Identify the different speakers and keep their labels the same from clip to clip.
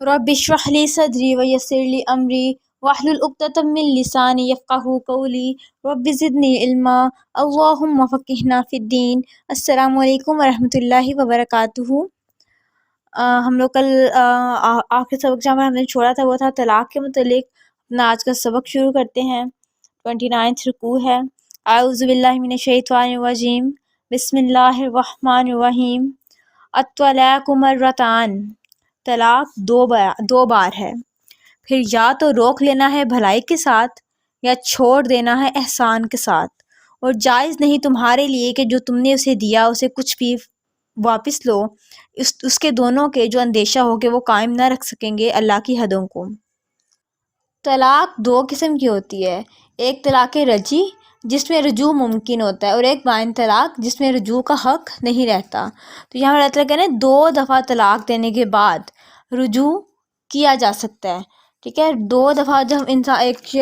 Speaker 1: رب اشرح لی صدری ویسر لی امری واحلل عقدۃ من لسانی یفقہوا قولی رب زدنی علما اللہم فقہنا فی الدین۔ السلام علیکم ورحمۃ اللہ وبرکاتہ۔ ہم لوگ کل آخری سبق جہاں پر ہم نے چھوڑا تھا وہ تھا طلاق کے متعلق۔ اپنا آج کا سبق شروع کرتے ہیں۔ 29 رکوع ہے۔ اعوذ باللہ من الشیطان الرجیم، بسم اللہ الرحمن الرحیم۔ الطلاق مرتان، طلاق دو بار ہے، پھر یا تو روک لینا ہے بھلائی کے ساتھ یا چھوڑ دینا ہے احسان کے ساتھ، اور جائز نہیں تمہارے لیے کہ جو تم نے اسے دیا اسے کچھ بھی واپس لو، اس کے دونوں کے جو اندیشہ ہو کہ وہ قائم نہ رکھ سکیں گے اللہ کی حدوں کو۔ طلاق دو قسم کی ہوتی ہے، ایک طلاق رجعی جس میں رجوع ممکن ہوتا ہے، اور ایک بائن طلاق جس میں رجوع کا حق نہیں رہتا۔ تو یہاں پر اللہ تعالیٰ کہہ رہے ہیں 2 دفعہ طلاق دینے کے بعد رجوع کیا جا سکتا ہے، ٹھیک ہے۔ 2 دفعہ جب انسان ایک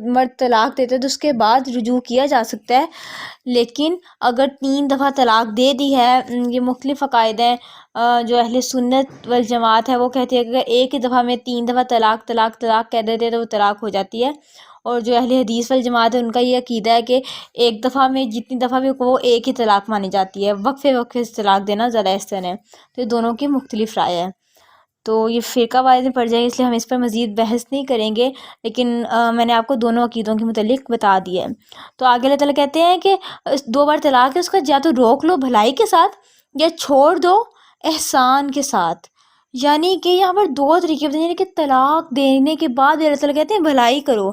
Speaker 1: مرد طلاق دیتے تو اس کے بعد رجوع کیا جا سکتا ہے، لیکن اگر 3 دفعہ طلاق دے دی ہے، یہ مختلف عقائد ہیں۔ جو اہل سنت والجماعت ہے وہ کہتے ہیں کہ اگر ایک ہی دفعہ میں 3 دفعہ طلاق طلاق طلاق کہہ دیتے تو وہ طلاق ہو جاتی ہے، اور جو اہل حدیث والجماعت ہے ان کا یہ عقیدہ ہے کہ ایک دفعہ میں جتنی دفعہ بھی وہ ایک ہی طلاق مانی جاتی ہے، وقفے وقفے سے طلاق دینا زیادہ احسن ہے۔ تو یہ دونوں کی مختلف رائے ہے، تو یہ فرقہ واحد میں پڑ جائے گا، اس لیے ہم اس پر مزید بحث نہیں کریں گے، لیکن میں نے آپ کو دونوں عقیدوں کے متعلق بتا دیا ہے۔ تو آگے اللہ تعالیٰ کہتے ہیں کہ 2 بار طلاق ہے، اس کا یا تو روک لو بھلائی کے ساتھ یا چھوڑ دو احسان کے ساتھ۔ یعنی کہ یہاں پر 2 طریقے بتائیں، یعنی کہ طلاق دینے کے بعد اللہ تعالیٰ کہتے ہیں بھلائی کرو،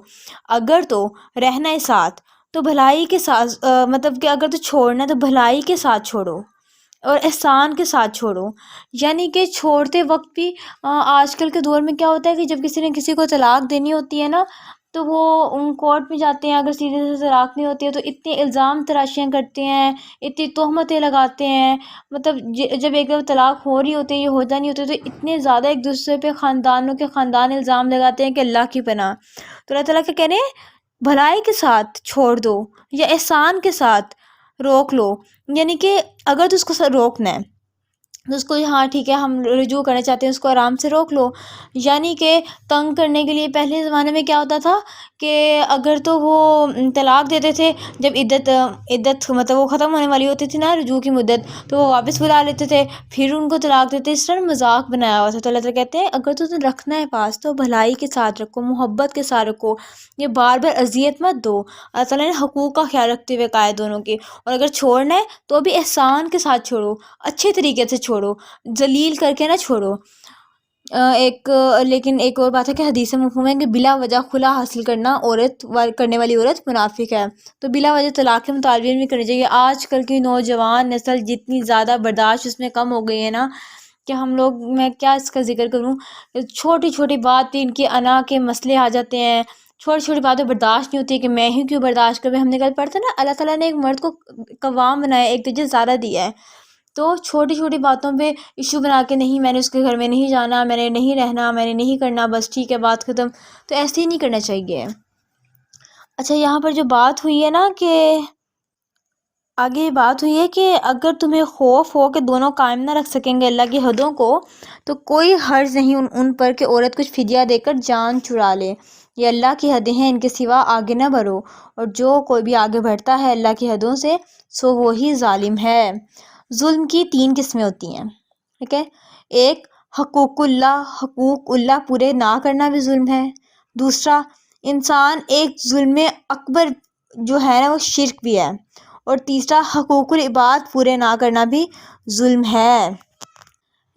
Speaker 1: اگر تو رہنا ہے ساتھ تو بھلائی کے ساتھ، مطلب کہ اگر تو چھوڑنا ہے تو بھلائی کے ساتھ چھوڑو اور احسان کے ساتھ چھوڑو۔ یعنی کہ چھوڑتے وقت بھی آج کل کے دور میں کیا ہوتا ہے کہ جب کسی نے کسی کو طلاق دینی ہوتی ہے نا تو وہ کورٹ میں جاتے ہیں، اگر سیدھے سے طلاق نہیں ہوتی ہے تو اتنے الزام تراشیاں کرتے ہیں، اتنی تہمتیں لگاتے ہیں، مطلب جب ایک دفعہ طلاق ہو رہی ہوتی ہے، یہ ہوتا نہیں ہوتا تو اتنے زیادہ ایک دوسرے پہ خاندانوں کے خاندان الزام لگاتے ہیں کہ اللہ کی پناہ۔ تو اللہ تعالیٰ کیا کہہ رہے ہیں، بھلائی کے ساتھ چھوڑ دو یا احسان کے ساتھ روک لو۔ یعنی کہ اگر تو اس کو روکنا ہے تو اس کو ہاں ٹھیک ہے ہم رجوع کرنا چاہتے ہیں، اس کو آرام سے روک لو۔ یعنی کہ تنگ کرنے کے لیے پہلے زمانے میں کیا ہوتا تھا کہ اگر تو وہ طلاق دیتے تھے جب عدت مطلب وہ ختم ہونے والی ہوتی تھی نا رجوع کی مدت، تو وہ واپس بلا لیتے تھے، پھر ان کو طلاق دیتے، اس طرح مذاق بنایا ہوا تھا۔ تو اللہ تعالیٰ کہتے ہیں اگر تو رکھنا ہے پاس تو بھلائی کے ساتھ رکھو، محبت کے ساتھ رکھو، یہ بار بار اذیت مت دو۔ اللہ تعالیٰ نے حقوق کا خیال رکھتے ہوئے کہا ہے دونوں کے، اور اگر چھوڑنا ہے تو بھی احسان کے ساتھ چھوڑو، اچھے طریقے سے چھوڑو، ذلیل کر کے نہ چھوڑو۔ لیکن ایک اور بات ہے کہ حدیث مفہوم ہے کہ بلا وجہ خلا حاصل کرنے والی عورت منافق ہے، تو بلا وجہ طلاق کے مطالبے نہیں کرنی چاہیے۔ آج کل کی نوجوان نسل جتنی زیادہ برداشت اس میں کم ہو گئی ہے نا کہ میں کیا اس کا ذکر کروں، چھوٹی چھوٹی بات پہ ان کے انا کے مسئلے آ جاتے ہیں، چھوٹی چھوٹی باتیں برداشت نہیں ہوتی کہ میں ہی کیوں برداشت کروں۔ ہم نے کل پڑھا تھا نا اللہ تعالیٰ نے ایک مرد کو قوام بنایا، ایک درجہ زیادہ دیا ہے، تو چھوٹی چھوٹی باتوں پہ ایشو بنا کے نہیں میں نے اس کے گھر میں نہیں جانا، میں نے نہیں رہنا، میں نے نہیں کرنا، بس ٹھیک ہے بات ختم، تو ایسے ہی نہیں کرنا چاہیے۔ اچھا یہاں پر جو بات ہوئی ہے نا کہ آگے یہ بات ہوئی ہے کہ اگر تمہیں خوف ہو کہ دونوں قائم نہ رکھ سکیں گے اللہ کی حدوں کو تو کوئی حرج نہیں ان پر کہ عورت کچھ فدیہ دے کر جان چھڑا لے، یہ اللہ کی حدیں ہیں، ان کے سوا آگے نہ بڑھو، اور جو کوئی بھی آگے بڑھتا ہے اللہ کی حدوں سے سو وہی ظالم ہے۔ ظلم کی 3 قسمیں ہوتی ہیں، ٹھیک ہے۔ ایک حقوق اللہ پورے نہ کرنا بھی ظلم ہے۔ دوسرا انسان ایک ظلم اکبر جو ہے نا وہ شرک بھی ہے، اور تیسرا حقوق العباد پورے نہ کرنا بھی ظلم ہے۔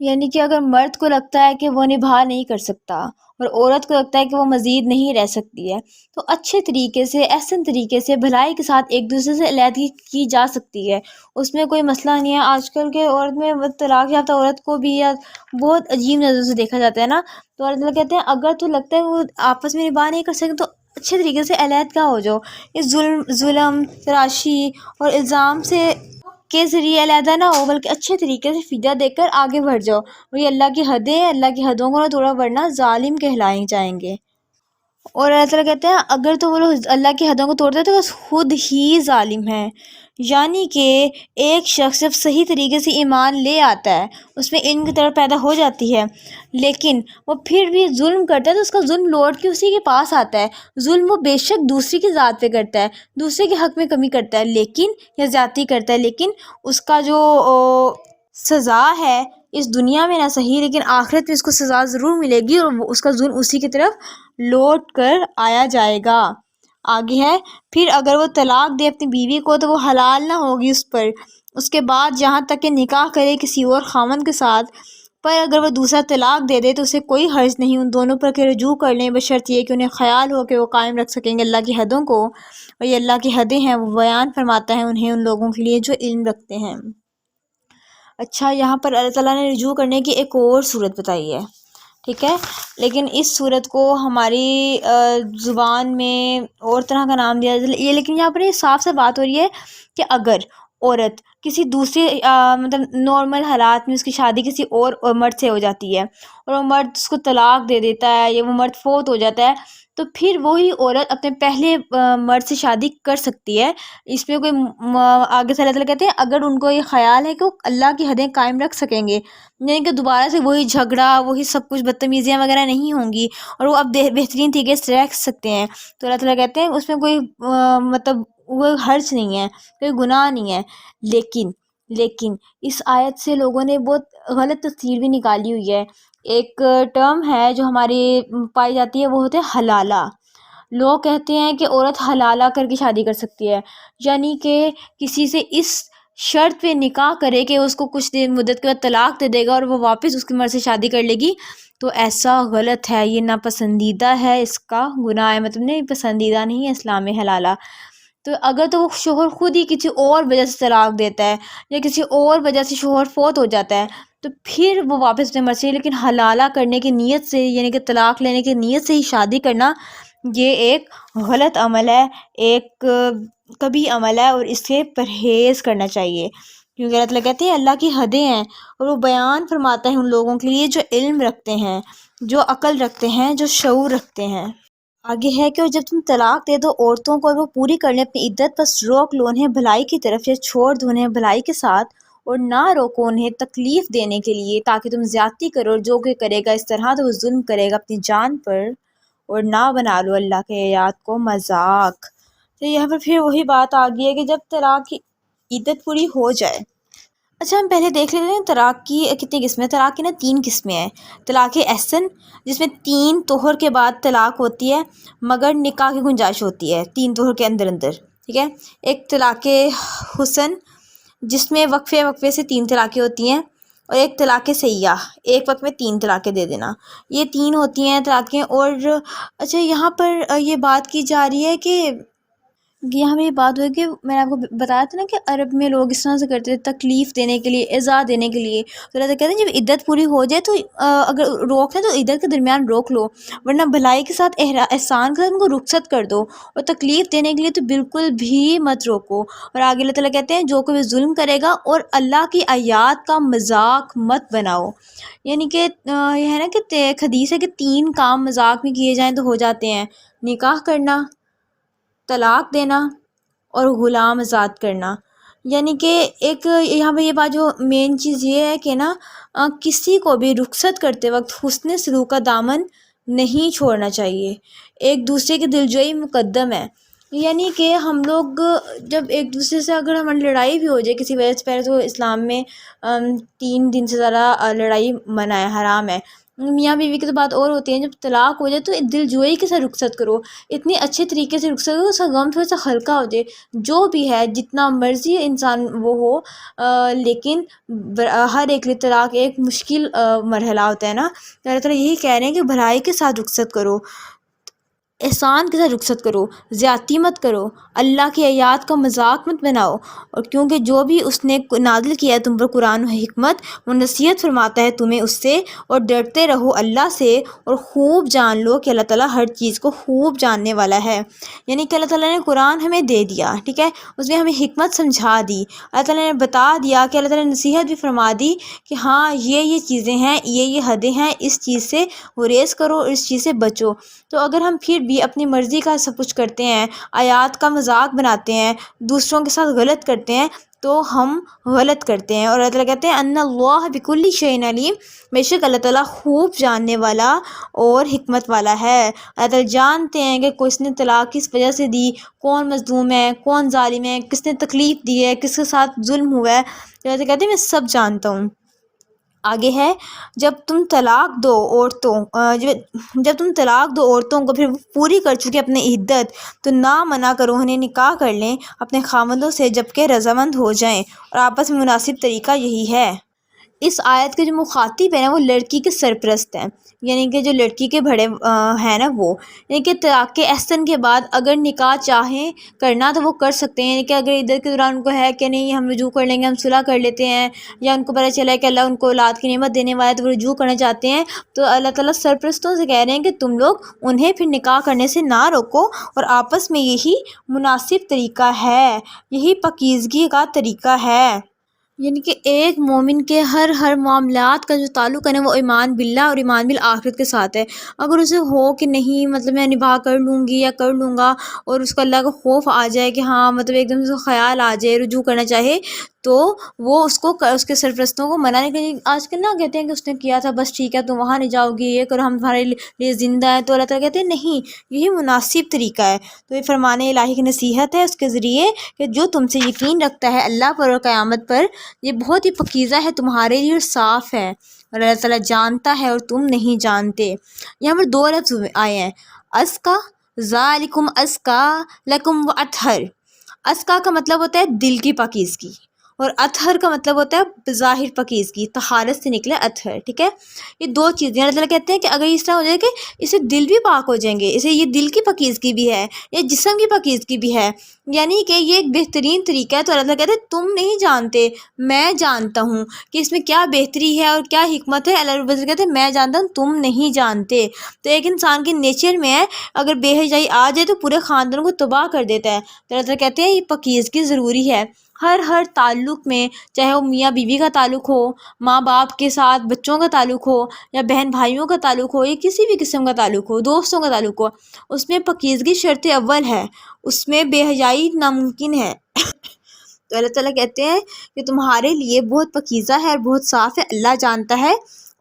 Speaker 1: یعنی کہ اگر مرد کو لگتا ہے کہ وہ نبھا نہیں کر سکتا اور عورت کو لگتا ہے کہ وہ مزید نہیں رہ سکتی ہے تو اچھے طریقے سے احسن طریقے سے بھلائی کے ساتھ ایک دوسرے سے علیحدگی کی جا سکتی ہے، اس میں کوئی مسئلہ نہیں ہے۔ آج کل کے عورت میں طلاق یافتہ عورت کو بھی بہت عجیب نظر سے دیکھا جاتا ہے نا، تو اللہ تعالیٰ کہتے ہیں اگر تو لگتا ہے وہ آپس میں نبھا نہیں کر سکتے تو اچھے طریقے سے علیحدہ ہو جاؤ، اس ظلم تراشی اور الزام کے ذریعے علیحدہ نہ ہو، بلکہ اچھے طریقے سے فدیہ دے کر آگے بڑھ جاؤ، اور یہ اللہ کی حدیں ہیں، اللہ کی حدوں کو نہ توڑو ورنہ ظالم کہلائے جائیں گے۔ اور اللہ تعالیٰ کہتے ہیں اگر تو وہ لوگ اللہ کی حدوں کو توڑتے ہیں تو بس خود ہی ظالم ہے. یعنی کہ ایک شخص جب صحیح طریقے سے ایمان لے آتا ہے، اس میں علم کی طرف پیدا ہو جاتی ہے، لیکن وہ پھر بھی ظلم کرتا ہے تو اس کا ظلم لوٹ کے اسی کے پاس آتا ہے. ظلم وہ بے شک دوسری کی ذات پہ کرتا ہے، دوسرے کے حق میں کمی کرتا ہے لیکن یا زیادتی کرتا ہے، لیکن اس کا جو سزا ہے اس دنیا میں نہ صحیح لیکن آخرت میں اس کو سزا ضرور ملے گی، اور اس کا ظلم اسی کی طرف لوٹ کر آیا جائے گا. آگے ہے، پھر اگر وہ طلاق دے اپنی بیوی کو تو وہ حلال نہ ہوگی اس پر اس کے بعد جہاں تک کہ نکاح کرے کسی اور خاوند کے ساتھ. پر اگر وہ دوسرا طلاق دے دے تو اسے کوئی حرج نہیں ان دونوں پر کہ رجوع کر لیں، بشرط یہ کہ انہیں خیال ہو کہ وہ قائم رکھ سکیں گے اللہ کی حدوں کو، اور یہ اللہ کی حدیں ہیں وہ بیان فرماتا ہے انہیں ان لوگوں کے لیے جو علم رکھتے ہیں. اچھا، یہاں پر اللہ تعالیٰ نے رجوع کرنے کی ایک اور صورت بتائی ہے، ٹھیک ہے، لیکن اس صورت کو ہماری زبان میں اور طرح کا نام دیا یہ، لیکن یہاں پر یہ صاف سے بات ہو رہی ہے کہ اگر عورت کسی دوسرے مطلب نارمل حالات میں اس کی شادی کسی اور مرد سے ہو جاتی ہے اور وہ مرد اس کو طلاق دے دیتا ہے یا وہ مرد فوت ہو جاتا ہے تو پھر وہی عورت اپنے پہلے مرد سے شادی کر سکتی ہے. اس میں کوئی آگے سے اللہ تعالیٰ کہتے ہیں اگر ان کو یہ خیال ہے کہ وہ اللہ کی حدیں قائم رکھ سکیں گے، یعنی کہ دوبارہ سے وہی جھگڑا وہی سب کچھ بدتمیزیاں وغیرہ نہیں ہوں گی اور وہ اب بہترین طریقے سے رہ سکتے ہیں، تو اللہ تعالیٰ کہتے ہیں اس میں کوئی مطلب وہ حرج نہیں ہے، کوئی گناہ نہیں ہے. لیکن اس آیت سے لوگوں نے بہت غلط تفسیر بھی نکالی ہوئی ہے. ایک ٹرم ہے جو ہماری پائی جاتی ہے وہ ہوتے ہیں حلالہ. لوگ کہتے ہیں کہ عورت حلالہ کر کے شادی کر سکتی ہے، یعنی کہ کسی سے اس شرط پہ نکاح کرے کہ اس کو کچھ دیر مدت کے بعد طلاق دے دے گا اور وہ واپس اس کی مرضی سے شادی کر لے گی. تو ایسا غلط ہے، یہ ناپسندیدہ ہے، اس کا گناہ ہے، مطلب نہیں پسندیدہ نہیں ہے اسلام میں حلالہ. تو اگر تو وہ شوہر خود ہی کسی اور وجہ سے طلاق دیتا ہے یا کسی اور وجہ سے شوہر فوت ہو جاتا ہے تو پھر وہ واپس اپنے مرضی، لیکن حلالہ کرنے کی نیت سے یعنی کہ طلاق لینے کی نیت سے ہی شادی کرنا یہ ایک غلط عمل ہے، ایک کبھی عمل ہے، اور اس سے پرہیز کرنا چاہیے کیونکہ اللہ تعالیٰ کہتے ہیں اللہ کی حدیں ہیں اور وہ بیان فرماتا ہے ان لوگوں کے لیے جو علم رکھتے ہیں، جو عقل رکھتے ہیں، جو شعور رکھتے ہیں. آگے ہے کہ جب تم طلاق دے دو عورتوں کو اور وہ پوری کر لیں اپنی عدت، بس روک لو انہیں بھلائی کی طرف یا چھوڑ دو انہیں بھلائی کے ساتھ، اور نہ روکو انہیں تکلیف دینے کے لیے تاکہ تم زیادتی کرو، اور جو کوئی کرے گا اس طرح تو وہ ظلم کرے گا اپنی جان پر، اور نہ بنا لو اللہ کے آیات کو مذاق. تو یہاں پر پھر وہی بات آ گئی ہے کہ جب طلاق کی عدت پوری ہو جائے. اچھا، ہم پہلے دیکھ لیتے ہیں طلاق کی کتنی قسمیں. طلاق کی نا 3 قسمیں ہیں. طلاق احسن جس میں 3 طہر کے بعد طلاق ہوتی ہے مگر نکاح کی گنجائش ہوتی ہے 3 طہر کے اندر، ٹھیک ہے. ایک طلاق حسن جس میں وقفے سے 3 طلاقیں ہوتی ہیں، اور ایک طلاق سیاح ایک وقت میں 3 طلاقیں دے دینا. یہ 3 ہوتی ہیں طلاقیں. اور اچھا، یہاں پر یہ بات کی جا رہی ہے کہ یہاں میں یہ بات ہوئی کہ میں نے آپ کو بتایا تھا نا کہ عرب میں لوگ اس طرح سے کرتے تھے تکلیف دینے کے لیے، ایذا دینے کے لیے. تو اللہ کہتے ہیں جب عدت پوری ہو جائے تو اگر روک ہے تو عدت کے درمیان روک لو، ورنہ بھلائی کے ساتھ احسان کے ساتھ ان کو رخصت کر دو، اور تکلیف دینے کے لیے تو بالکل بھی مت روکو. اور آگے اللہ تعالیٰ کہتے ہیں جو کوئی ظلم کرے گا اور اللہ کی آیات کا مذاق مت بناؤ. یعنی کہ یہ ہے نا کہ ایک حدیث ہے کہ 3 کام مذاق میں کیے جائیں تو ہو جاتے ہیں: نکاح کرنا، طلاق دینا، اور غلام آزاد کرنا. یعنی کہ ایک یہاں پہ یہ بات جو مین چیز یہ ہے کہ نا کسی کو بھی رخصت کرتے وقت حسن سلوک کا دامن نہیں چھوڑنا چاہیے. ایک دوسرے کی دلجوئی مقدم ہے. یعنی کہ ہم لوگ جب ایک دوسرے سے اگر ہماری لڑائی بھی ہو جائے کسی وجہ سے، پہلے تو اسلام میں 3 دن سے زیادہ لڑائی منع ہے، حرام ہے. میاں بیوی کی تو بات اور ہوتی ہے. جب طلاق ہو جائے تو دل جوئی کے ساتھ رخصت کرو، اتنے اچھے طریقے سے رخصت کرو، اس کا غم تھوڑا سا ہلکا ہو جائے. جو بھی ہے جتنا مرضی انسان وہ ہو، لیکن ہر ایک لیے طلاق ایک مشکل مرحلہ ہوتا ہے نا. اللہ تعالیٰ یہی کہہ رہے ہیں کہ بھلائی کے ساتھ رخصت کرو، احسان کے ساتھ رخصت کرو، زیادتی مت کرو، اللہ کی آیات کا مذاق مت بناؤ. اور کیونکہ جو بھی اس نے نازل کیا ہے تم پر قرآن و حکمت، وہ نصیحت فرماتا ہے تمہیں اس سے، اور ڈرتے رہو اللہ سے، اور خوب جان لو کہ اللہ تعالیٰ ہر چیز کو خوب جاننے والا ہے. یعنی کہ اللہ تعالیٰ نے قرآن ہمیں دے دیا، ٹھیک ہے، اس میں ہمیں حکمت سمجھا دی. اللہ تعالیٰ نے بتا دیا کہ اللہ تعالیٰ نے نصیحت بھی فرما دی کہ ہاں یہ چیزیں ہیں، یہ حدیں ہیں، اس چیز سے گریز کرو اور اس چیز سے بچو. تو اگر ہم پھر بھی اپنی مرضی کا سب کچھ کرتے ہیں، آیات کا مذاق بناتے ہیں، دوسروں کے ساتھ غلط کرتے ہیں، تو ہم غلط کرتے ہیں۔ اور اللہ تعالیٰ کہتے ہیں ان اللہ بکل شیء علیم، بے شک اللہ تعالیٰ خوب جاننے والا اور حکمت والا ہے۔ اللہ تعالیٰ جانتے ہیں کہ کس نے طلاق کس وجہ سے دی، کون مظلوم ہے، کون ظالم ہے، کس نے تکلیف دی ہے، کس کے ساتھ ظلم ہوا ہے، اللہ تعالیٰ کہتے ہیں میں سب جانتا ہوں۔ آگے ہے جب تم طلاق دو عورتوں کو پھر وہ پوری کر چکے اپنی عدت، تو نہ منع کرو انہیں نکاح کر لیں اپنے خامندوں سے جبکہ رضامند ہو جائیں، اور آپس میں مناسب طریقہ یہی ہے۔ اس آیت کے جو مخاطب ہیں نا وہ لڑکی کے سرپرست ہیں، یعنی کہ جو لڑکی کے بڑے ہیں نا وہ، یعنی کہ طلاق احسن کے بعد اگر نکاح چاہیں کرنا تو وہ کر سکتے ہیں، یعنی کہ اگر عدت کے دوران ان کو ہے کہ نہیں ہم رجوع کر لیں گے، ہم صلح کر لیتے ہیں، یا ان کو پتہ چلا ہے کہ اللہ ان کو اولاد کی نعمت دینے والا ہے تو وہ رجوع کرنا چاہتے ہیں، تو اللہ تعالیٰ سرپرستوں سے کہہ رہے ہیں کہ تم لوگ انہیں پھر نکاح کرنے سے نہ روکو، اور آپس میں یہی مناسب طریقہ ہے، یہی پاکیزگی کا طریقہ ہے۔ یعنی کہ ایک مومن کے ہر معاملات کا جو تعلق ہے نا وہ ایمان باللہ اور ایمان بالآخرت کے ساتھ ہے۔ اگر اسے ہو کہ نہیں مطلب میں نبھا کر لوں گی یا کر لوں گا، اور اس کو اللہ کا خوف آ جائے کہ ہاں مطلب ایک دم سے خیال آ جائے رجوع کرنا چاہے، تو وہ اس کے سرپرستوں کو منع نہیں کریں۔ آج کل نہ کہتے ہیں کہ اس نے کیا تھا بس ٹھیک ہے تم وہاں نہیں جاؤ گی، یہ کرو ہم تمہارے لیے زندہ ہیں، تو اللہ تعالیٰ کہتے ہیں نہیں، یہی مناسب طریقہ ہے۔ تو یہ فرمان الہی کی نصیحت ہے اس کے ذریعے کہ جو تم سے یقین رکھتا ہے اللہ پر اور قیامت پر، یہ بہت ہی پاکیزہ ہے تمہارے لیے اور صاف ہے، اور اللہ تعالیٰ جانتا ہے اور تم نہیں جانتے۔ یہاں پر دو لفظ آئے ہیں، ازکا، ذالکم ازکا لکم و اطہر۔ ازکا کا مطلب ہوتا ہے دل کی پاکیزگی، اور اطہر کا مطلب ہوتا ہے ظاہر پاکیزگی، طہارت سے نکلے اطہر، ٹھیک ہے۔ یہ دو چیزیں اللہ تعالیٰ کہتے ہیں کہ اگر اس طرح ہو جائے کہ اسے دل بھی پاک ہو جائیں گے، اسے یہ دل کی پاکیزگی بھی ہے، یہ جسم کی پاکیزگی بھی ہے، یعنی کہ یہ ایک بہترین طریقہ ہے، تو اللہ تعالیٰ کہتے ہیں تم نہیں جانتے، میں جانتا ہوں کہ اس میں کیا بہتری ہے اور کیا حکمت ہے۔ اللہ رب العزت کہتے ہیں میں جانتا ہوں تم نہیں جانتے۔ تو ایک انسان کے نیچر میں ہے اگر بے حیائی آ جائے تو پورے خاندان کو تباہ کر دیتا ہے، تو اللہ تعالیٰ کہتے ہیں یہ پاکیزگی ضروری ہے ہر تعلق میں، چاہے وہ میاں بیوی کا تعلق ہو، ماں باپ کے ساتھ بچوں کا تعلق ہو، یا بہن بھائیوں کا تعلق ہو، یا کسی بھی قسم کا تعلق ہو، دوستوں کا تعلق ہو، اس میں پاکیزگی شرط اول ہے، اس میں بے حیائی ناممکن ہے۔ تو اللہ تعالیٰ کہتے ہیں کہ تمہارے لیے بہت پاکیزہ ہے اور بہت صاف ہے، اللہ جانتا ہے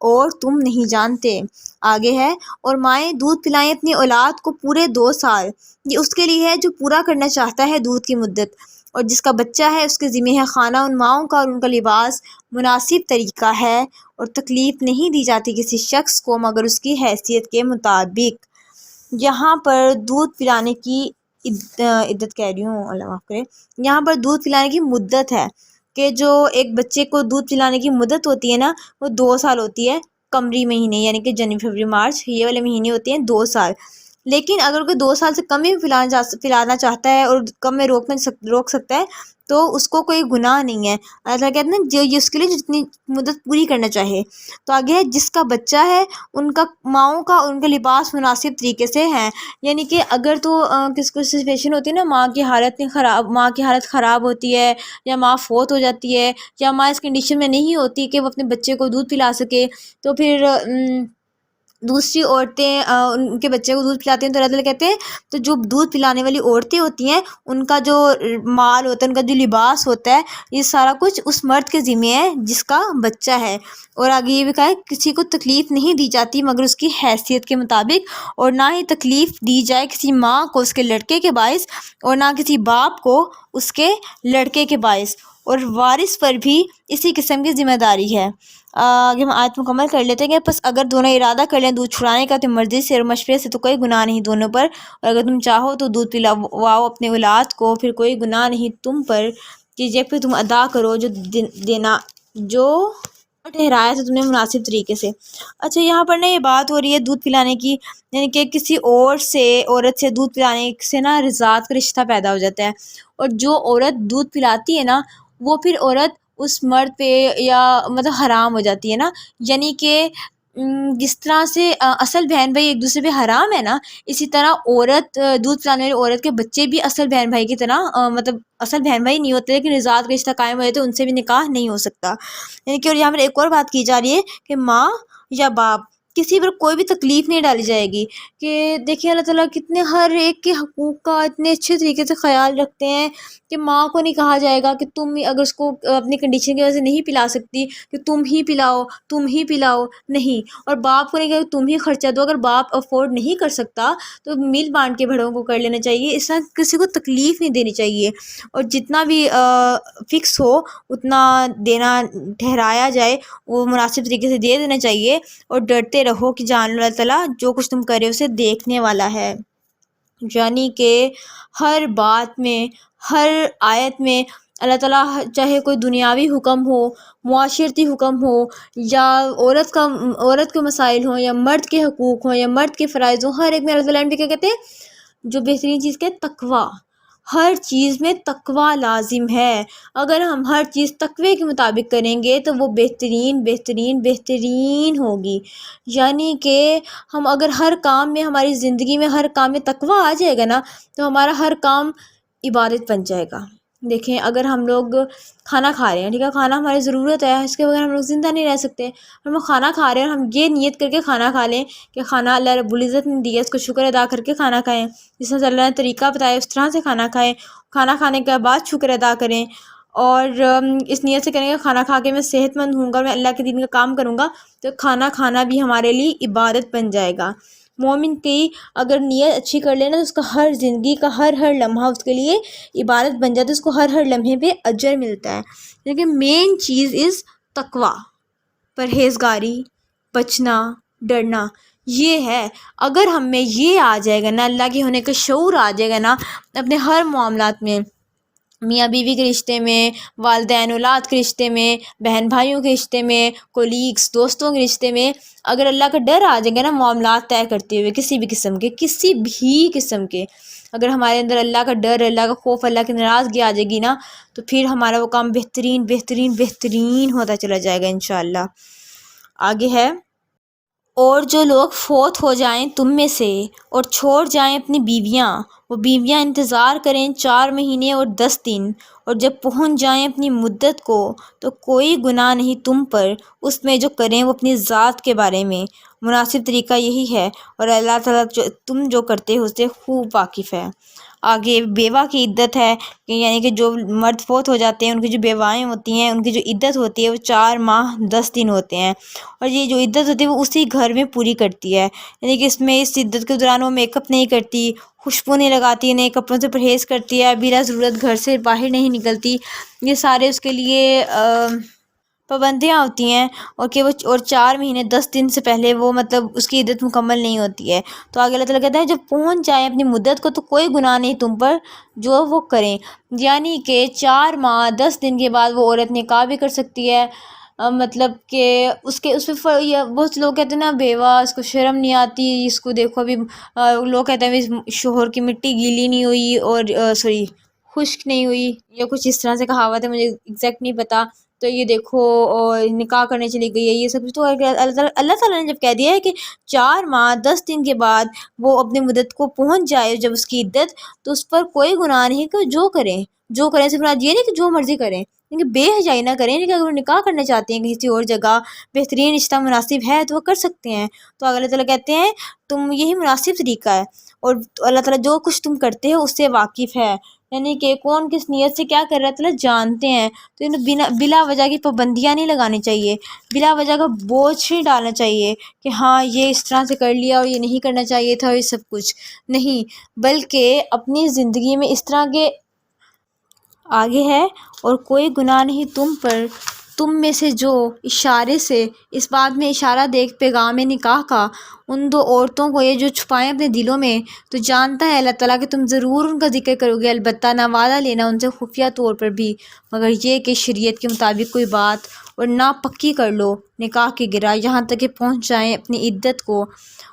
Speaker 1: اور تم نہیں جانتے۔ آگے ہے اور مائیں دودھ پلائیں اپنی اولاد کو پورے 2 سال، یہ اس کے لیے ہے جو پورا کرنا چاہتا ہے دودھ کی مدت، اور جس کا بچہ ہے اس کے ذمہ ہے خانہ ان ماؤں کا اور ان کا لباس مناسب طریقہ ہے، اور تکلیف نہیں دی جاتی کسی شخص کو مگر اس کی حیثیت کے مطابق۔ یہاں پر دودھ پلانے کی عدت کہہ رہی ہوں، اللہ معاف کرے، یہاں پر دودھ پلانے کی مدت ہے کہ جو ایک بچے کو دودھ پلانے کی مدت ہوتی ہے نا وہ 2 سال ہوتی ہے، قمری مہینے یعنی کہ جنوری فروری مارچ یہ والے مہینے ہوتے ہیں 2 سال۔ لیکن اگر کوئی 2 سال سے کم ہی پلانا چاہتا ہے اور کم میں روک سکتا ہے تو اس کو کوئی گناہ نہیں ہے۔ اللہ تعالیٰ کہتے ہیں جو اس کے لیے جتنی مدت پوری کرنا چاہے۔ تو آگے ہے جس کا بچہ ہے ان کا ماؤں کا ان کا لباس مناسب طریقے سے ہے، یعنی کہ اگر تو کچھ سچویشن ہوتی ہے نا ماں کی حالت خراب ہوتی ہے، یا ماں فوت ہو جاتی ہے، یا ماں اس کنڈیشن میں نہیں ہوتی کہ وہ اپنے بچے کو دودھ پلا سکے، تو پھر دوسری عورتیں ان کے بچے کو دودھ پلاتے ہیں، تو اللہ تعالیٰ کہتے ہیں تو جو دودھ پلانے والی عورتیں ہوتی ہیں ان کا جو مال ہوتا ہے، ان کا جو لباس ہوتا ہے، یہ سارا کچھ اس مرد کے ذمہ ہے جس کا بچہ ہے۔ اور آگے یہ بھی کہا ہے کسی کو تکلیف نہیں دی جاتی مگر اس کی حیثیت کے مطابق، اور نہ ہی تکلیف دی جائے کسی ماں کو اس کے لڑکے کے باعث، اور نہ کسی باپ کو اس کے لڑکے کے باعث، اور وارث پر بھی اسی قسم کی ذمہ داری ہے۔ آگے ہم آیت مکمل کر لیتے ہیں کہ بس اگر دونوں ارادہ کر لیں دودھ چھڑانے کا تو مرضی سے اور مشورے سے تو کوئی گناہ نہیں دونوں پر، اور اگر تم چاہو تو دودھ پلاؤ اپنے اولاد کو، پھر کوئی گناہ نہیں تم پر کہ جب پھر تم ادا کرو جو ٹھہرایا تھا تم نے مناسب طریقے سے۔ اچھا یہاں پر نا یہ بات ہو رہی ہے دودھ پلانے کی، یعنی کہ کسی عورت سے دودھ پلانے سے نا رضاعت کا رشتہ پیدا ہو جاتا ہے، اور جو عورت دودھ پلاتی ہے نا وہ پھر عورت اس مرد پہ یا مطلب حرام ہو جاتی ہے نا، یعنی کہ جس طرح سے اصل بہن بھائی ایک دوسرے پہ حرام ہے نا، اسی طرح عورت دودھ پلانے والی عورت کے بچے بھی اصل بہن بھائی کی طرح مطلب اصل بہن بھائی نہیں ہوتے لیکن رضاعت کا رشتہ قائم ہو جاتے، ان سے بھی نکاح نہیں ہو سکتا۔ یعنی کہ اور یہاں پر ایک اور بات کی جا رہی ہے کہ ماں یا باپ کسی پر کوئی بھی تکلیف نہیں ڈالی جائے گی. کہ دیکھیں اللہ تعالیٰ کتنے ہر ایک کے حقوق کا اتنے اچھے طریقے سے خیال رکھتے ہیں کہ ماں کو نہیں کہا جائے گا کہ تم اگر اس کو اپنی کنڈیشن کی وجہ سے نہیں پلا سکتی کہ تم ہی پلاؤ تم ہی پلاؤ، نہیں. اور باپ کو نہیں کہا کہ تم ہی خرچہ دو، اگر باپ افورڈ نہیں کر سکتا تو مل بانٹ کے بڑوں کو کر لینا چاہیے. اس طرح کسی کو تکلیف نہیں دینی چاہیے، اور جتنا بھی فکس ہو اتنا دینا ٹھہرایا جائے وہ مناسب طریقے سے دے دینا چاہیے. اور ڈرتے رہو کہ جان لو اللہ تعالیٰ جو کچھ تم کرے اسے دیکھنے والا ہے. یعنی کہ ہر بات میں، ہر آیت میں اللہ تعالیٰ چاہے کوئی دنیاوی حکم ہو، معاشرتی حکم ہو، یا عورت کے مسائل ہوں، یا مرد کے حقوق ہوں، یا مرد کے فرائض ہوں، ہر ایک میں اللہ تعالیٰ نے کیا کہتے ہیں، جو بہترین چیز کہ تقویٰ. ہر چیز میں تقویٰ لازم ہے. اگر ہم ہر چیز تقوی کے مطابق کریں گے تو وہ بہترین بہترین بہترین ہوگی. یعنی کہ ہم اگر ہر کام میں، ہماری زندگی میں ہر کام میں تقویٰ آ جائے گا نا تو ہمارا ہر کام عبادت بن جائے گا. دیکھیں اگر ہم لوگ کھانا کھا رہے ہیں، ٹھیک ہے، کھانا ہماری ضرورت ہے، اس کے بغیر ہم لوگ زندہ نہیں رہ سکتے. ہم کھانا کھا رہے ہیں اور ہم یہ نیت کر کے کھانا کھا لیں کہ کھانا اللہ رب العزت نے دیا، اس کو شکر ادا کر کے کھانا کھائیں، جس طرح اللہ نے طریقہ بتایا اس طرح سے کھانا کھائیں. کھانا کھانے کے بعد شکر ادا کریں، اور اس نیت سے کریں گے کھانا کھا کے میں صحت مند ہوں گا، میں اللہ کے دین کا کام کروں گا، تو کھانا کھانا بھی ہمارے لیے عبادت بن جائے گا. مومن کی اگر نیت اچھی کر لینا تو اس کا ہر زندگی کا ہر لمحہ اس کے لیے عبادت بن جاتا ہے، اس کو ہر لمحے پہ اجر ملتا ہے. لیکن مین چیز از تقویٰ، پرہیزگاری، بچنا، ڈرنا، یہ ہے. اگر ہم میں یہ آ جائے گا نا، اللہ کے ہونے کا شعور آ جائے گا نا اپنے ہر معاملات میں، میاں بیوی کے رشتے میں، والدین اولاد کے رشتے میں، بہن بھائیوں کے رشتے میں، کولیگس دوستوں کے رشتے میں، اگر اللہ کا ڈر آ جائے گا نا معاملات طے کرتے ہوئے کسی بھی قسم کے، اگر ہمارے اندر اللہ کا ڈر، اللہ کا خوف، اللہ کی ناراضگی آ جائے گی نا تو پھر ہمارا وہ کام بہترین بہترین بہترین ہوتا چلا جائے گا انشاءاللہ. آگے ہے، اور جو لوگ فوت ہو جائیں تم میں سے اور چھوڑ جائیں اپنی بیویاں، وہ بیویاں انتظار کریں 4 مہینے اور 10 دن، اور جب پہنچ جائیں اپنی مدت کو تو کوئی گناہ نہیں تم پر اس میں جو کریں وہ اپنی ذات کے بارے میں. مناسب طریقہ یہی ہے، اور اللہ تعالیٰ تم جو کرتے ہو اس سے خوب واقف ہے. آگے بیوہ کی عدت ہے، کہ یعنی کہ جو مرد فوت ہو جاتے ہیں ان کی جو بیوائیں ہوتی ہیں ان کی جو عدت ہوتی ہے وہ 4 ماہ 10 دن ہوتے ہیں. اور یہ جو عدت ہوتی ہے وہ اسی گھر میں پوری کرتی ہے. یعنی کہ اس عدت کے دوران وہ میک اپ نہیں کرتی، خوشبو نہیں لگاتی، نئے کپڑوں سے پرہیز کرتی ہے، بلا ضرورت گھر سے باہر نہیں نکلتی. یہ سارے اس کے لیے پابندیاں ہوتی ہیں، اور کہ وہ 4 مہینے 10 دن سے پہلے وہ مطلب اس کی عدت مکمل نہیں ہوتی ہے. تو آگے اللہ تعالیٰ کہتا ہے جب پہنچ جائیں اپنی مدت کو تو کوئی گناہ نہیں تم پر جو وہ کریں. یعنی کہ 4 ماہ 10 دن کے بعد وہ عورت نکاح بھی کر سکتی ہے. مطلب کہ اس پہ بہت لوگ کہتے ہیں نا بیوہ اس کو شرم نہیں آتی، اس کو دیکھو ابھی لوگ کہتے ہیں شوہر کی مٹی گیلی نہیں ہوئی اور خشک نہیں ہوئی، یا کچھ اس طرح سے کہاوت ہے، مجھے ایگزیکٹ نہیں پتا. تو یہ دیکھو نکاح کرنے چلی گئی ہے، یہ سب تو اللہ تعالیٰ نے جب کہہ دیا ہے کہ 4 ماہ 10 دن کے بعد وہ اپنی مدت کو پہنچ جائے جب اس کی عدت، تو اس پر کوئی گناہ نہیں کہ جو کریں صرف یہ نہیں کہ جو مرضی کریں، کیونکہ بے حجائی نہ کریں. لیکن اگر وہ نکاح کرنا چاہتے ہیں کسی اور جگہ، بہترین رشتہ مناسب ہے تو وہ کر سکتے ہیں. تو اللہ تعالیٰ کہتے ہیں تم یہی مناسب طریقہ ہے، اور اللہ تعالیٰ جو کچھ تم کرتے ہو اس سے واقف ہے. یعنی کہ کون کس نیت سے کیا کر رہا ہے تعالیٰ جانتے ہیں. تو بلا وجہ کی پابندیاں نہیں لگانی چاہیے، بلا وجہ کا بوجھ نہیں ڈالنا چاہیے کہ ہاں یہ اس طرح سے کر لیا اور یہ نہیں کرنا چاہیے تھا اور یہ سب کچھ نہیں، بلکہ اپنی زندگی میں اس طرح کے. آگے ہے، اور کوئی گناہ نہیں تم پر تم میں سے جو اشارے سے اس بات میں اشارہ دیکھ پیغام نکاح کا ان 2 عورتوں کو یہ جو چھپائیں اپنے دلوں میں، تو جانتا ہے اللہ تعالیٰ کہ تم ضرور ان کا ذکر کرو گے، البتہ نہ وعدہ لینا ان سے خفیہ طور پر بھی، مگر یہ کہ شریعت کے مطابق کوئی بات اور نہ پکی کر لو نکاح کی گرہ یہاں تک کہ پہنچ جائیں اپنی عدت کو.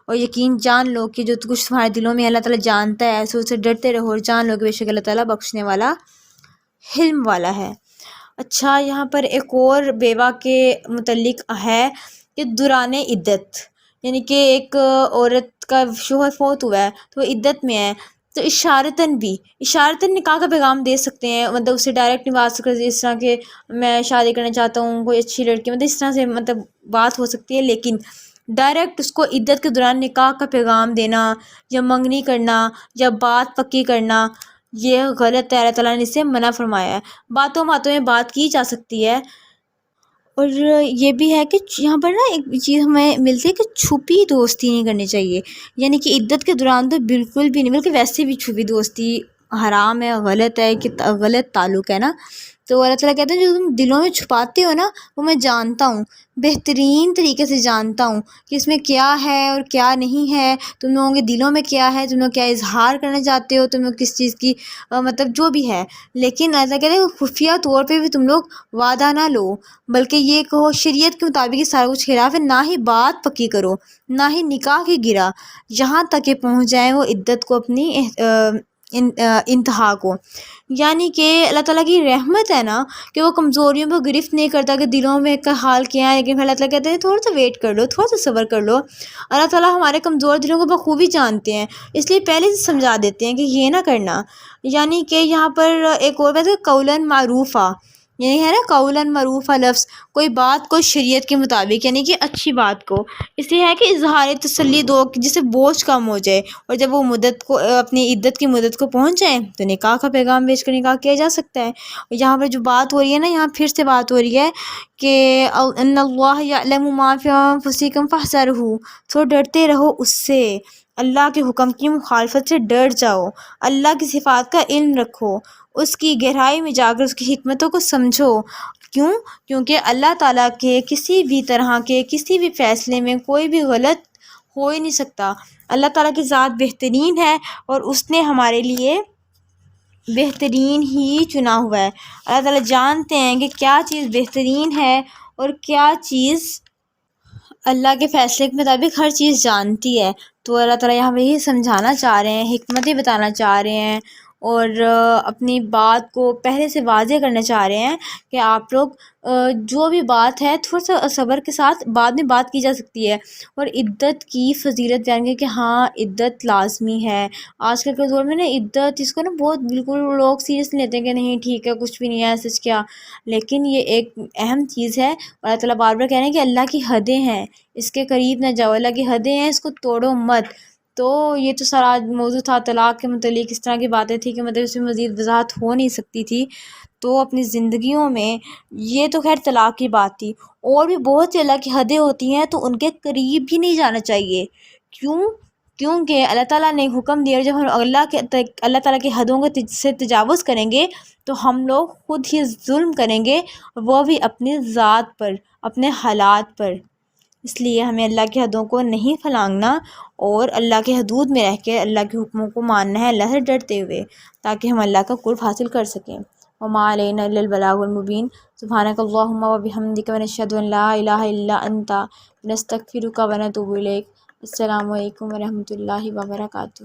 Speaker 1: اور یقین جان لو کہ جو کچھ تمہارے دلوں میں اللہ تعالیٰ جانتا ہے، ایسے اسے ڈرتے رہو، اور جان لو کہ بے شک اللہ تعالیٰ بخشنے والا حلم والا ہے. اچھا یہاں پر ایک اور بیوہ کے متعلق ہے کہ دوران عدت، یعنی کہ ایک عورت کا شوہر فوت ہوا ہے تو وہ عدت میں ہے، تو اشارتاً نکاح کا پیغام دے سکتے ہیں، مطلب اسے ڈائریکٹ نہیں بات سکتے اس طرح کہ میں شادی کرنا چاہتا ہوں کوئی اچھی لڑکی، مطلب اس طرح سے مطلب بات ہو سکتی ہے. لیکن ڈائریکٹ اس کو عدت کے دوران نکاح کا پیغام دینا یا منگنی کرنا یا بات پکی کرنا یہ غلط ہے، اللہ تعالیٰ نے اس سے منع فرمایا ہے۔ باتوں باتوں میں بات کی جا سکتی ہے، اور یہ بھی ہے کہ یہاں پر نا ایک چیز ہمیں ملتی ہے کہ چھپی دوستی نہیں کرنی چاہیے، یعنی کہ عدت کے دوران تو بالکل بھی نہیں، بلکہ ویسے بھی چھپی دوستی حرام ہے، غلط ہے، کہ غلط تعلق ہے نا۔ تو اللہ تعالیٰ کہتے ہیں جو تم دلوں میں چھپاتے ہو نا وہ میں جانتا ہوں، بہترین طریقے سے جانتا ہوں کہ اس میں کیا ہے اور کیا نہیں ہے، تم لوگوں کے دلوں میں کیا ہے، تم لوگ کیا اظہار کرنا چاہتے ہو، تم لوگ کس چیز کی مطلب جو بھی ہے۔ لیکن اللہ کہتے ہیں خفیہ طور پہ بھی تم لوگ وعدہ نہ لو، بلکہ یہ کہو شریعت کے مطابق یہ سارا کچھ خلاف ہے، نہ ہی بات پکی کرو، نہ ہی نکاح کی گرا، جہاں تک کہ پہنچ جائیں وہ عدت کو اپنی انتہا کو۔ یعنی کہ اللہ تعالیٰ کی رحمت ہے نا کہ وہ کمزوریوں پر گرفت نہیں کرتا کہ دلوں میں کا حال کیا ہے، لیکن پھر اللہ تعالیٰ کہتے ہیں تھوڑا سا ویٹ کر لو، تھوڑا سا صبر کر لو۔ اللہ تعالیٰ ہمارے کمزور دلوں کو بخوبی جانتے ہیں، اس لیے پہلے سے سمجھا دیتے ہیں کہ یہ نہ کرنا۔ یعنی کہ یہاں پر ایک اور بات ہے قولاً معروفہ، یعنی ہے نا قولاً معروفہ لفظ، کوئی بات کو شریعت کے مطابق یعنی کہ اچھی بات کو، اس لیے ہے کہ اظہار تسلی دو جس سے بوجھ کم ہو جائے، اور جب وہ مدت کو اپنی عدت کی مدت کو پہنچ جائیں تو نکاح کا پیغام بیچ کر نکاح کیا جا سکتا ہے۔ اور یہاں پر جو بات ہو رہی ہے نا، یہاں پھر سے بات ہو رہی ہے کہ ان اللہ یعلم ما فی انفسکم فاحذروا، تو ڈرتے رہو اس سے، اللہ کے حکم کی مخالفت سے ڈر جاؤ، اللہ کی صفات کا علم رکھو، اس کی گہرائی میں جا کر اس کی حکمتوں کو سمجھو۔ کیونکہ اللہ تعالیٰ کے کسی بھی طرح کے کسی بھی فیصلے میں کوئی بھی غلط ہو ہی نہیں سکتا۔ اللہ تعالیٰ کی ذات بہترین ہے اور اس نے ہمارے لیے بہترین ہی چنا ہوا ہے۔ اللہ تعالیٰ جانتے ہیں کہ کیا چیز بہترین ہے اور کیا چیز، اللہ کے فیصلے کے مطابق ہر چیز جانتی ہے۔ تو اللہ تعالیٰ یہاں پہ یہی سمجھانا چاہ رہے ہیں، حکمتیں بتانا چاہ رہے ہیں، اور اپنی بات کو پہلے سے واضح کرنا چاہ رہے ہیں کہ آپ لوگ جو بھی بات ہے تھوڑا سا صبر کے ساتھ بعد میں بات کی جا سکتی ہے۔ اور عدت کی فضیلت بیان کی کہ ہاں عدت لازمی ہے۔ آج کل کے دور میں نا عدت اس کو نا بہت بالکل لوگ سیریس لیتے ہیں کہ نہیں ٹھیک ہے کچھ بھی نہیں ہے سچ کیا، لیکن یہ ایک اہم چیز ہے، اور اللہ تعالیٰ بار بار کہہ رہے ہیں کہ اللہ کی حدیں ہیں، اس کے قریب نہ جاؤ، اللہ کی حدیں ہیں، اس کو توڑو مت۔ تو یہ تو سارا موضوع تھا طلاق کے متعلق، اس طرح کی باتیں تھیں کہ مطلب اس میں مزید وضاحت ہو نہیں سکتی تھی۔ تو اپنی زندگیوں میں یہ تو خیر طلاق کی بات تھی، اور بھی بہت سی اللہ کی حدیں ہوتی ہیں تو ان کے قریب بھی نہیں جانا چاہیے۔ کیونکہ اللہ تعالیٰ نے حکم دیا، جب ہم اللہ تعالیٰ کی حدوں سے تجاوز کریں گے تو ہم لوگ خود ہی ظلم کریں گے، وہ بھی اپنی ذات پر، اپنے حالات پر۔ اس لیے ہمیں اللہ کی حدوں کو نہیں پھلانگنا، اور اللہ کے حدود میں رہ کے اللہ کے حکموں کو ماننا ہے، اللہ سے ڈرتے ہوئے، تاکہ ہم اللہ کا قرب حاصل کر سکیں۔ وما علینا الا البلاغ المبین۔ سبحانک اللہم وبحمدک ونشہد ان لا الہ الا انت نستغفرک ونتوب الیک۔ السلام علیکم ورحمۃ اللہ وبرکاتہ۔